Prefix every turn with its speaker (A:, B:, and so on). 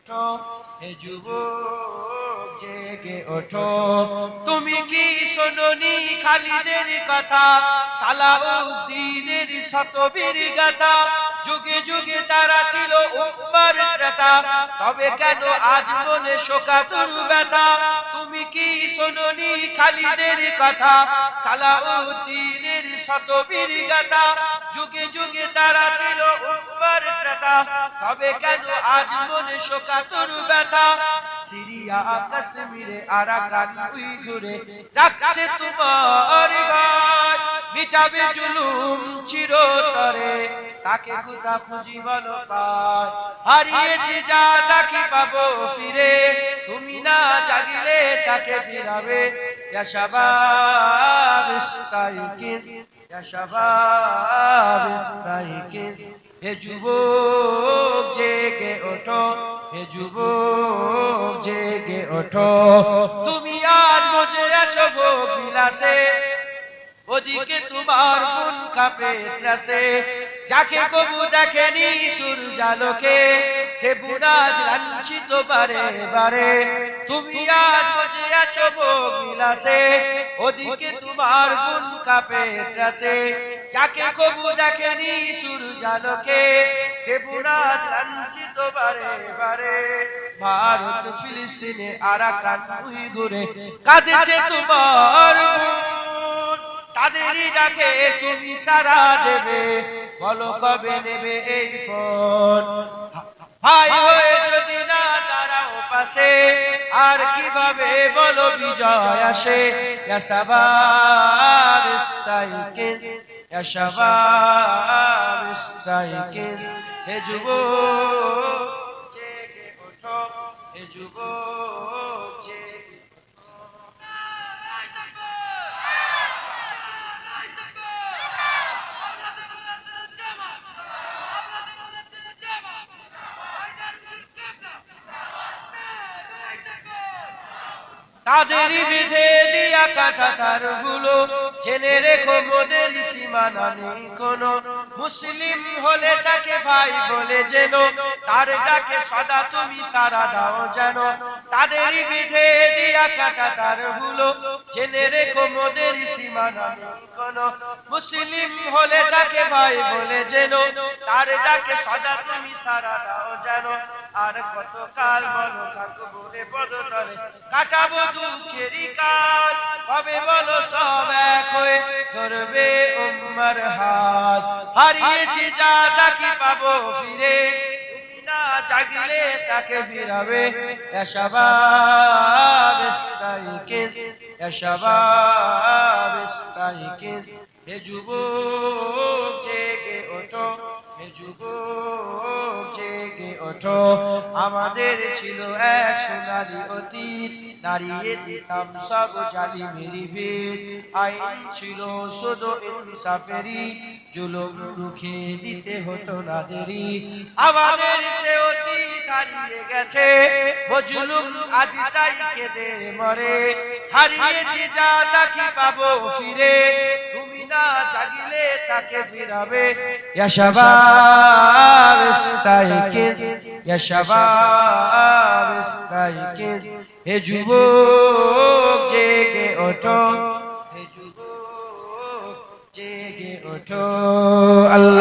A: ওঠো হে যুবক জেগে ওঠো তুমি কি শোনোনি খালিদের কথা সালাউদ্দিনের শতবীর গাথা যুগে যুগে তারা ছিল উম্মার ত্রাতা তবে কেন আজ মনে শোকাতুর ব্যথা তুমি কি শোনোনি খালিদের কথা সালাউদ্দিনের শতবীর গাথা যুগে যুগে তারা ছিল উম্মার ত্রাতা তবে কেন আজ মনে শোকাতুর ব্যথা সিরিয়া কাশ্মীরে আরাকান উইঘুরে ডাকছে তোমার গান মিটাবে জুলুম চিরতরে তাকে খুদা খুঁজি বলো পার হারিয়েছি যা তাকে পাবো ফিরে তুমি না জাগিলে তাকে ফিরাবে ইয়া শাবাব ইস্তাইকিন ইয়া শাবাব ইস্তাইকিন হে যুবক জেগে ওঠো হে যুবক জেগে ওঠো তুমি আজ বসে আছো ভোগ বিলাসে ওদিকে তোমার মন কাঁপে ত্রাসে যাকে কবু দেখেনি সূর্যালোকে সে বুড়াজ লাঞ্ছিত বারে বারে তুমি আজ বসে আছো ভোগ বিলাসে ওদিকে তোমার মন কাঁপে ত্রাসে যাকে কবু দেখেনি সূর্যালোকে সে বুড়াজ লাঞ্ছিত বারে বারে ভারত ফিলিস্তিনে আরাকান উইঘুরে কাঁদেছে তোমার তাদেরই ডাকে তুমি সারা দেবে বলো কবে নেবে এই পথ ভাই হয়ে যদি না দাঁড়াও পাশে আর কিভাবে বলো বিজয় আসে ইয়া শাবাব ইস্তাইকিন ইয়া শাবাব ইস্তাইকিন হে যুবক জেগে ওঠো হে যুবক জেগে তাদেরই বিধে দিয়া কাটা তার গুলো জেনে রেখো মোদের সীমানা নেই কোনো মুসলিম হলে তাকে ভাই বলে যেন তার ডাকে সদা তুমি সারা দাও যেন তাদেরই বিধে দিয়া কাটা তার গুলো জেনে রেখো মোদের সীমানা নেই কোনো মুসলিম হলে তাকে ভাই বলে যেন তার ডাকে সদা তুমি সারা দাও যেন আর কত কাল বলো কাকু বলে পদতলে কাটাবো দুঃখেরই কাল কবে বলো সব এক হয়ে ধরবে উম্মার হাত হারিয়েছি যা তাকে পাবো ফিরে তুমি না জাগিলে তাকে ফিরাবে ইয়া শাবাব ইস্তাইকিন ইয়া শাবাব ইস্তাইকিন হে যুবক জেগে ওঠো হে যুবক জেগে ওঠো আমাদের ছিল এক সোনালী অতীত দাঁড়িয়ে দিতাম সব জালিমেরই ভিড় আইন ছিল শুধু ইনসাফেরই জুলুম রুখে দিতে হতো না দেরি আমাদের সে অতীত হারিয়ে গেছে ও জুলুম আজ তাই কেঁদে মরে হারিয়েছি যা তাকে পাবো ফিরে তুমি না জাগিলে তাকে ফিরাবে ইয়া শাবাব ইস্তাইকিন ইয়া শাবাব ইস্তাইকিন হে যুবক জেগে ওঠো হে যুবক জেগে ওঠো আল্লাহ